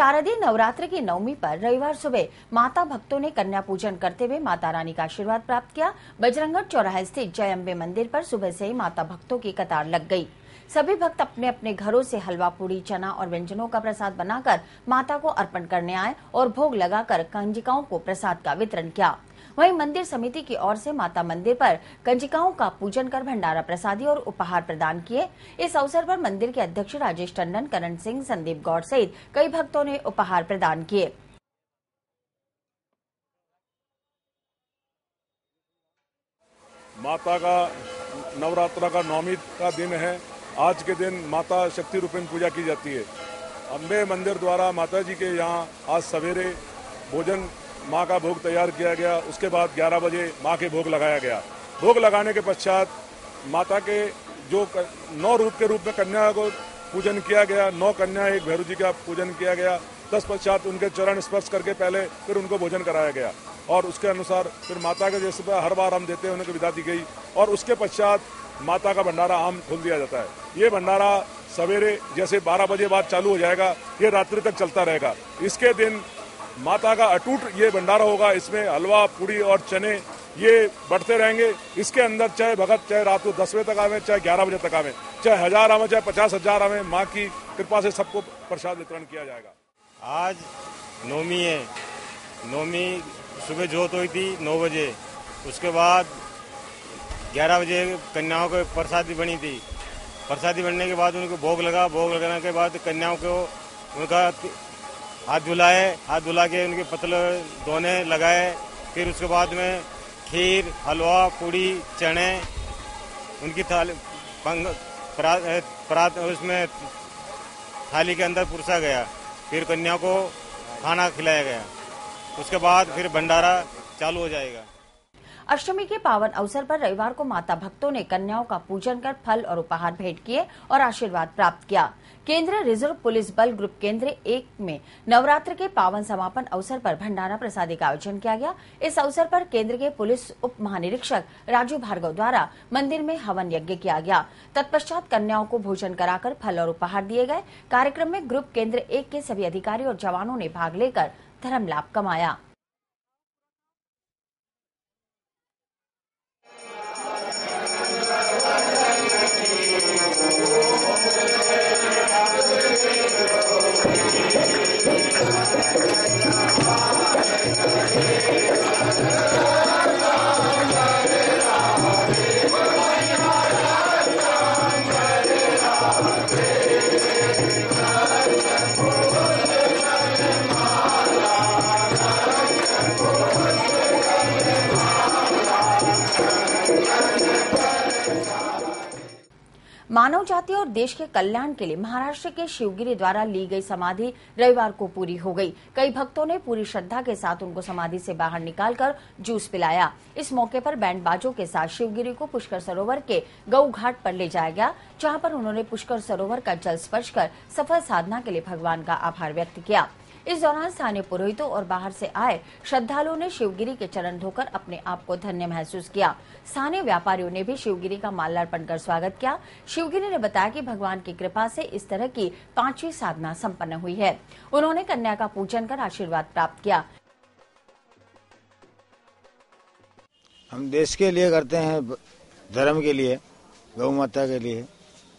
शारदीय नवरात्र की नवमी पर रविवार सुबह माता भक्तों ने कन्या पूजन करते हुए माता रानी का आशीर्वाद प्राप्त किया। बजरंगगढ़ चौराहे स्थित जय अम्बे मंदिर पर सुबह से ही माता भक्तों की कतार लग गई। सभी भक्त अपने अपने घरों से हलवा, पूड़ी, चना और व्यंजनों का प्रसाद बनाकर माता को अर्पण करने आए और भोग लगाकर कंजिकाओं को प्रसाद का वितरण किया। वहीं मंदिर समिति की ओर से माता मंदिर पर कंजिकाओं का पूजन कर भंडारा प्रसादी और उपहार प्रदान किए। इस अवसर पर मंदिर के अध्यक्ष राजेश टंडन, करण सिंह, संदीप गौड़ सहित कई भक्तों ने उपहार प्रदान किए। माता का नवरात्र का नवमी का दिन है। आज के दिन माता शक्ति रूपेण पूजा की जाती है। अम्बे मंदिर द्वारा माता जी के यहाँ आज सवेरे भोजन माँ का भोग तैयार किया गया। उसके बाद 11 बजे माँ के भोग लगाया गया। भोग लगाने के पश्चात माता के जो 9 रूप के रूप में कन्या को पूजन किया गया। 9 कन्या, एक भैरू जी का पूजन किया गया। तत्पश्चात उनके चरण स्पर्श करके पहले फिर उनको भोजन कराया गया और उसके अनुसार फिर माता के जैसे हर बार हम देते हैं उनको विदा दी गई और उसके पश्चात माता का भंडारा आम खोल दिया जाता है। ये भंडारा सवेरे जैसे 12 बजे बाद चालू हो जाएगा, ये रात्रि तक चलता रहेगा। इसके दिन माता का अटूट ये भंडारा होगा। इसमें हलवा, पूड़ी और चने ये बढ़ते रहेंगे। इसके अंदर चाहे भगत चाहे रात को 10 बजे तक आवे, चाहे 11 बजे तक आवे, चाहे 1000 आवे, चाहे 50,000 आवे, माँ की कृपा से सबको प्रसाद वितरण किया जाएगा। आज नवमी है। नवमी सुबह जोत हुई थी 9 बजे। उसके बाद 11 बजे कन्याओं को प्रसादी बनी थी। प्रसादी बनने के बाद उनको भोग लगा। भोग लगाने के बाद कन्याओं को उनका हाथ धुलाए। हाथ धुला के उनके पतले धोने लगाए। फिर उसके बाद में खीर, हलवा, पूड़ी, चने उनकी थाली उसमें थाली के अंदर परोसा गया। फिर कन्या को खाना खिलाया गया। उसके बाद फिर भंडारा चालू हो जाएगा। अष्टमी के पावन अवसर पर रविवार को माता भक्तों ने कन्याओं का पूजन कर फल और उपहार भेंट किए और आशीर्वाद प्राप्त किया। केंद्रीय रिजर्व पुलिस बल ग्रुप केंद्र 1 में नवरात्र के पावन समापन अवसर पर भंडारा प्रसादी का आयोजन किया गया। इस अवसर पर केंद्र के पुलिस उप महानिरीक्षक राजू भार्गव द्वारा मंदिर में हवन यज्ञ किया गया। तत्पश्चात कन्याओं को भोजन कराकर फल और उपहार दिए गए। कार्यक्रम में ग्रुप केंद्र 1 के सभी अधिकारी और जवानों ने भाग लेकर धर्म लाभ कमाया। मानव जाति और देश के कल्याण के लिए महाराष्ट्र के शिवगिरी द्वारा ली गई समाधि रविवार को पूरी हो गई। कई भक्तों ने पूरी श्रद्धा के साथ उनको समाधि से बाहर निकालकर जूस पिलाया। इस मौके पर बैंड बाजों के साथ शिवगिरी को पुष्कर सरोवर के गौ घाट पर ले जाया गया, जहां पर उन्होंने पुष्कर सरोवर का जल स्पर्श कर सफल साधना के लिए भगवान का आभार व्यक्त किया। इस दौरान स्थानीय पुरोहितों और बाहर से आए श्रद्धालुओं ने शिवगिरी के चरण धोकर अपने आप को धन्य महसूस किया। स्थानीय व्यापारियों ने भी शिवगिरी का माल्यार्पण कर स्वागत किया। शिवगिरी ने बताया कि भगवान की कृपा से इस तरह की 5वीं साधना संपन्न हुई है। उन्होंने कन्या का पूजन कर आशीर्वाद प्राप्त किया। हम देश के लिए करते हैं, धर्म के लिए, गौ माता के लिए,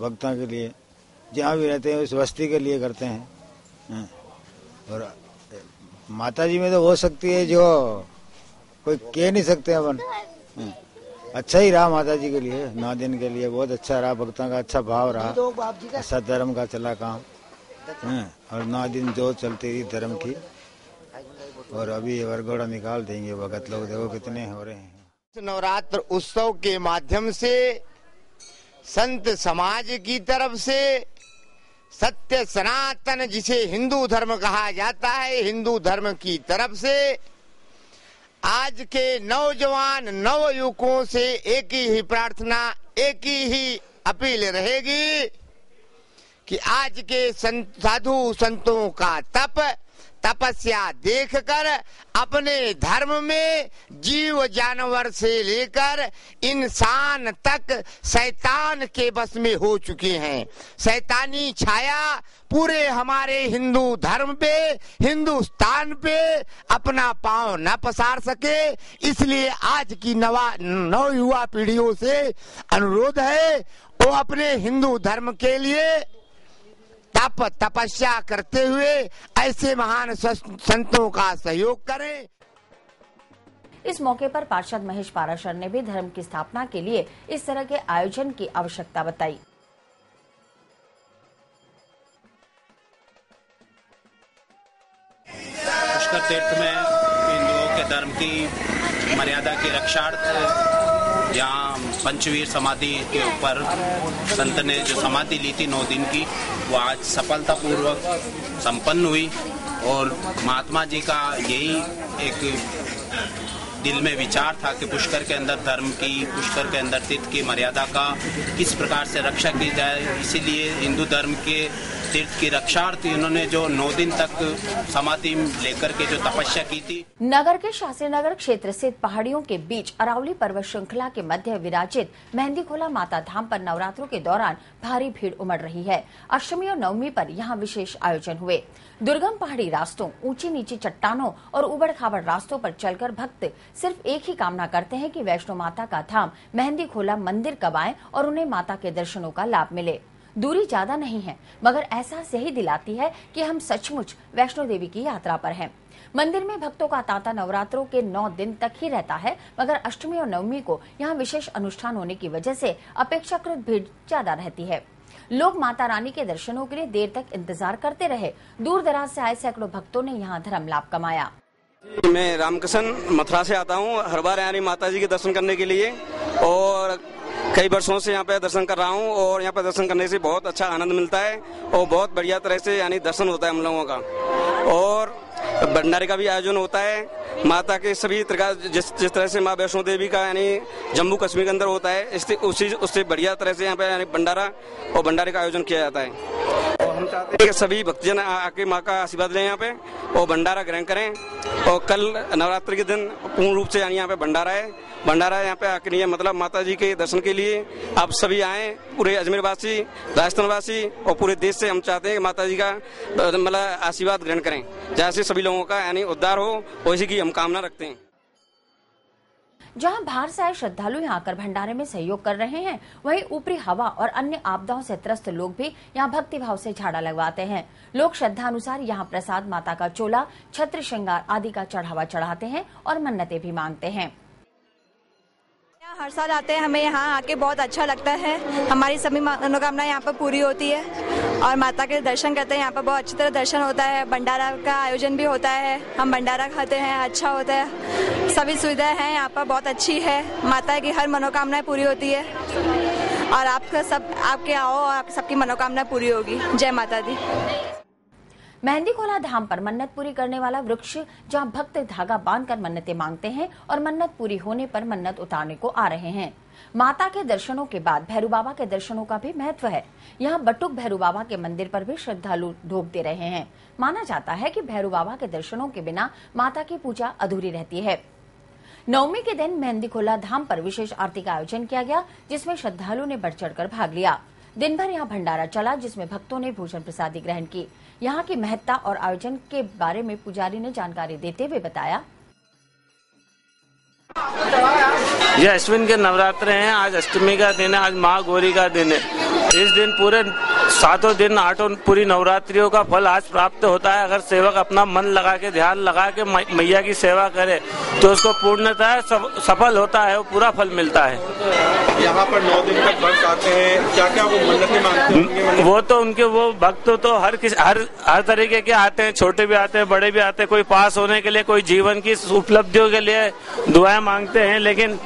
भक्तों के लिए, जहाँ भी रहते हैं उस बस्ती के लिए करते हैं। और माता जी में तो हो सकती है जो कोई कह नहीं सकते अपन। अच्छा ही रहा माता जी के लिए, 9 दिन के लिए बहुत अच्छा रहा। भक्तों का अच्छा भाव रहा, अच्छा धर्म का चला काम। और 9 दिन जो चलती रही धर्म की। और अभी वरघोड़ा निकाल देंगे भगत लोग, देखो कितने हो रहे हैं। नवरात्र उत्सव के माध्यम से संत समाज की तरफ से सत्य सनातन, जिसे हिंदू धर्म कहा जाता है, हिंदू धर्म की तरफ से आज के नौजवान नवयुवकों से एक ही प्रार्थना, एक ही अपील रहेगी कि आज के साधु संतों का तपस्या देखकर अपने धर्म में जीव जानवर से लेकर इंसान तक शैतान के बस में हो चुके हैं। शैतानी छाया पूरे हमारे हिंदू धर्म पे, हिंदुस्तान पे अपना पांव न पसार सके। इसलिए आज की नव युवा पीढ़ियों से अनुरोध है वो अपने हिंदू धर्म के लिए तपस्या करते हुए ऐसे महान संतों का सहयोग करें। इस मौके पर पार्षद महेश पाराशर ने भी धर्म की स्थापना के लिए इस तरह के आयोजन की आवश्यकता बताई। पुष्कर तीर्थ में हिंदुओं के धर्म की मर्यादा की रक्षार्थ यहाँ पंचवीर समाधि के ऊपर संत ने जो समाधि ली थी 9 दिन की, वो आज सफलतापूर्वक संपन्न हुई। और महात्मा जी का यही एक दिल में विचार था कि पुष्कर के अंदर धर्म की, पुष्कर के अंदर तीर्थ की मर्यादा का किस प्रकार से रक्षा की जाए। इसीलिए हिंदू धर्म के तीर्थ की रक्षार्थ इन्होंने जो 9 दिन तक समाधि लेकर के जो तपस्या की थी। नगर के शास्त्री नगर क्षेत्र स्थित पहाड़ियों के बीच अरावली पर्वत श्रृंखला के मध्य विराजित मेहंदी खोला माता धाम पर नवरात्रों के दौरान भारी भीड़ उमड़ रही है। अष्टमी और नवमी पर यहाँ विशेष आयोजन हुए। दुर्गम पहाड़ी रास्तों, ऊंची नीची चट्टानों और उबड़ खाबड़ रास्तों पर चलकर भक्त सिर्फ एक ही कामना करते हैं कि वैष्णो माता का धाम मेहंदी खोला मंदिर कब आए और उन्हें माता के दर्शनों का लाभ मिले। दूरी ज्यादा नहीं है, मगर एहसास यही दिलाती है कि हम सचमुच वैष्णो देवी की यात्रा पर हैं। मंदिर में भक्तों का तांता नवरात्रों के 9 दिन तक ही रहता है, मगर अष्टमी और नवमी को यहाँ विशेष अनुष्ठान होने की वजह से अपेक्षाकृत भीड़ ज्यादा रहती है। लोग माता रानी के दर्शनों के लिए देर तक इंतजार करते रहे। दूर दराज से आए सैकड़ों भक्तों ने यहाँ धर्म लाभ कमाया। मैं रामकृष्ण मथुरा से आता हूँ हर बार यानी माता जी के दर्शन करने के लिए, और कई वर्षों से यहाँ पे दर्शन कर रहा हूँ। और यहाँ पे दर्शन करने से बहुत अच्छा आनंद मिलता है और बहुत बढ़िया तरह से यानी दर्शन होता है हम लोगों का। और भंडारे का भी आयोजन होता है। माता के सभी प्रकार जिस तरह से माँ वैष्णो देवी का यानी जम्मू कश्मीर के अंदर होता है, उससे बढ़िया तरह से यहाँ पे यानी भंडारा और भंडारे का आयोजन किया जाता है। और हम चाहते हैं कि सभी भक्तजन आके माँ का आशीर्वाद लें यहाँ पे और भंडारा ग्रहण करें। और कल नवरात्रि के दिन पूर्ण रूप से यानी यहाँ पे भंडारा है। भंडारा यहाँ पे आके नहीं, मतलब माता जी के दर्शन के लिए आप सभी आए, पूरे अजमेर वासी, राजस्थान वासी और पूरे देश से हम चाहते हैं कि माता जी का मतलब आशीर्वाद ग्रहण करें, जैसे सभी लोगों का यानी उद्धार हो, वैसी की हम कामना रखते हैं। जहां बाहर से आए श्रद्धालु यहाँ आकर भंडारे में सहयोग कर रहे हैं, वहीं ऊपरी हवा और अन्य आपदाओं से त्रस्त लोग भी यहाँ भक्ति भाव से झाड़ा लगवाते हैं। लोग श्रद्धा अनुसार यहाँ प्रसाद, माता का चोला, छत्र श्रृंगार आदि का चढ़ावा चढ़ाते हैं और मन्नतें भी मांगते हैं। हर साल आते हैं, हमें यहाँ आके बहुत अच्छा लगता है। हमारी सभी मनोकामनाएं यहाँ पर पूरी होती है और माता के दर्शन करते हैं। यहाँ पर बहुत अच्छी तरह दर्शन होता है। भंडारा का आयोजन भी होता है, हम भंडारा खाते हैं, अच्छा होता है। सभी सुविधाएं हैं यहाँ पर, बहुत अच्छी है। माता की हर मनोकामनाएं पूरी होती है और आपके आओ और आप सबकी मनोकामना पूरी होगी। जय माता दी। मेहंदी खोला धाम पर मन्नत पूरी करने वाला वृक्ष, जहां भक्त धागा बांधकर मन्नतें मांगते हैं और मन्नत पूरी होने पर मन्नत उतारने को आ रहे हैं। माता के दर्शनों के बाद भैरू बाबा के दर्शनों का भी महत्व है। यहाँ बटुक भैरू बाबा के मंदिर पर भी श्रद्धालु ढोक दे रहे हैं। माना जाता है कि भैरू बाबा के दर्शनों के बिना माता की पूजा अधूरी रहती है। नवमी के दिन मेहंदी खोला धाम पर विशेष आरती का आयोजन किया गया, जिसमें श्रद्धालु ने बढ़ चढ़कर भाग लिया। दिन भर यहाँ भंडारा चला, जिसमें भक्तों ने भोजन प्रसादी ग्रहण की। यहाँ की महत्ता और आयोजन के बारे में पुजारी ने जानकारी देते हुए बताया। ये अश्विन के नवरात्र हैं। आज अष्टमी का दिन है, आज महागौरी का दिन है। इस दिन पूरे 7 दिन 8 पूरी नवरात्रियों का फल आज प्राप्त होता है। अगर सेवक अपना मन लगा के, ध्यान लगा के मैया की सेवा करे तो उसको पूर्णतः सफल होता है, वो पूरा फल मिलता है। यहाँ पर 9 दिन तक भक्त आते हैं, क्या क्या वो मन्नतें मांगते हैं? वो तो उनके वो भक्त तो हर तरीके के आते हैं, छोटे भी आते हैं, बड़े भी आते हैं। कोई पास होने के लिए, कोई जीवन की उपलब्धियों के लिए दुआएं मांगते हैं, लेकिन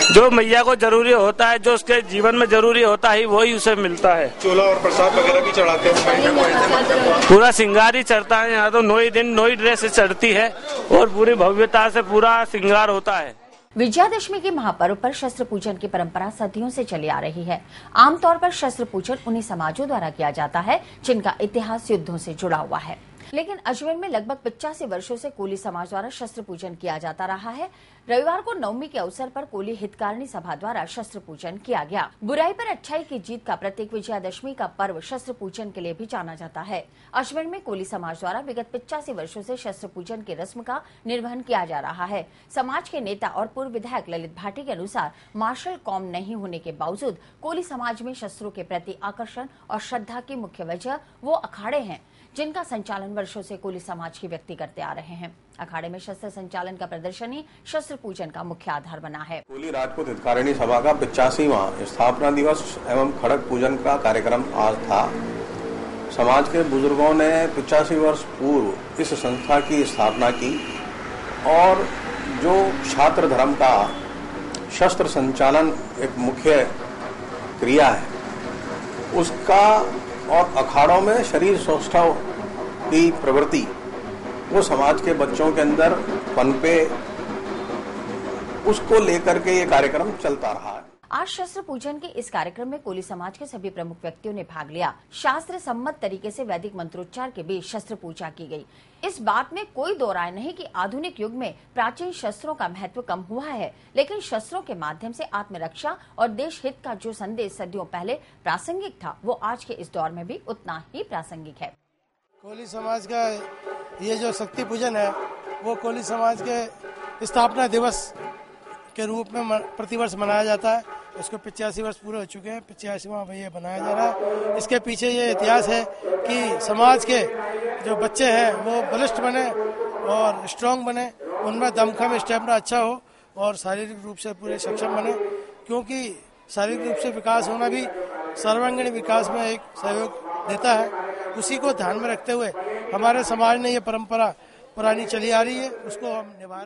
जो मैया को जरूरी होता है, जो उसके जीवन में जरूरी होता है, वही उसे मिलता है। चोला और प्रसाद वगैरह भी चढ़ाते हैं। पूरा श्रृंगार ही चढ़ता है यहाँ तो। 9 दिन 9 ड्रेस चढ़ती है और पूरी भव्यता से पूरा श्रृंगार होता है। विजयादशमी के महापर्व पर शस्त्र पूजन की परंपरा सदियों से चली आ रही है। आमतौर पर शस्त्र पूजन उन्हीं समाजों द्वारा किया जाता है जिनका इतिहास युद्धों से जुड़ा हुआ है। लेकिन अजमेर में लगभग 85 वर्षों से कोली समाज द्वारा शस्त्र पूजन किया जाता रहा है। रविवार को नवमी के अवसर पर कोली हितकारिणी सभा द्वारा शस्त्र पूजन किया गया। बुराई पर अच्छाई की जीत का प्रतीक विजयादशमी का पर्व शस्त्र पूजन के लिए भी जाना जाता है। अजमेर में कोली समाज द्वारा विगत 85 वर्षों से शस्त्र पूजन की रस्म का निर्वहन किया जा रहा है। समाज के नेता और पूर्व विधायक ललित भाटी के अनुसार मार्शल कौम नहीं होने के बावजूद कोली समाज में शस्त्रों के प्रति आकर्षण और श्रद्धा की मुख्य वजह वो अखाड़े हैं, जिनका संचालन वर्षों से कोली समाज के व्यक्ति करते आ रहे हैं। अखाड़े में शस्त्र संचालन का प्रदर्शन ही शस्त्र पूजन का मुख्य आधार बना है। कोली राजपूत हितकारिणी सभा का 85वां स्थापना दिवस एवं खड़ग पूजन का कार्यक्रम आज था। समाज के बुजुर्गों ने 85 वर्ष पूर्व इस संस्था की स्थापना की और जो छात्र धर्म का शस्त्र संचालन एक मुख्य क्रिया है, उसका और अखाड़ों में शरीर सौष्ठव की प्रवृत्ति वो समाज के बच्चों के अंदर पनपे, उसको लेकर के ये कार्यक्रम चलता रहा है। आज शस्त्र पूजन के इस कार्यक्रम में कोली समाज के सभी प्रमुख व्यक्तियों ने भाग लिया। शास्त्र सम्मत तरीके से वैदिक मंत्रोच्चार के बीच शस्त्र पूजा की गई। इस बात में कोई दो राय नहीं कि आधुनिक युग में प्राचीन शस्त्रों का महत्व कम हुआ है, लेकिन शस्त्रों के माध्यम से आत्मरक्षा और देश हित का जो संदेश सदियों पहले प्रासंगिक था, वो आज के इस दौर में भी उतना ही प्रासंगिक है। कोली समाज का ये जो शक्ति पूजन है, वो कोली समाज के स्थापना दिवस के रूप में प्रतिवर्ष मनाया जाता है। इसको 85 वर्ष पूरे हो चुके हैं, 85वां ये बनाया जा रहा है। इसके पीछे ये इतिहास है कि समाज के जो बच्चे हैं वो बलिष्ठ बने और स्ट्रांग बने, उनमें दमखम स्टेमिना अच्छा हो और शारीरिक रूप से पूरे सक्षम बने, क्योंकि शारीरिक रूप से विकास होना भी सर्वांगीण विकास में एक सहयोग देता है। उसी को ध्यान में रखते हुए हमारे समाज ने ये परंपरा पुरानी चली आ रही है, उसको हम निभा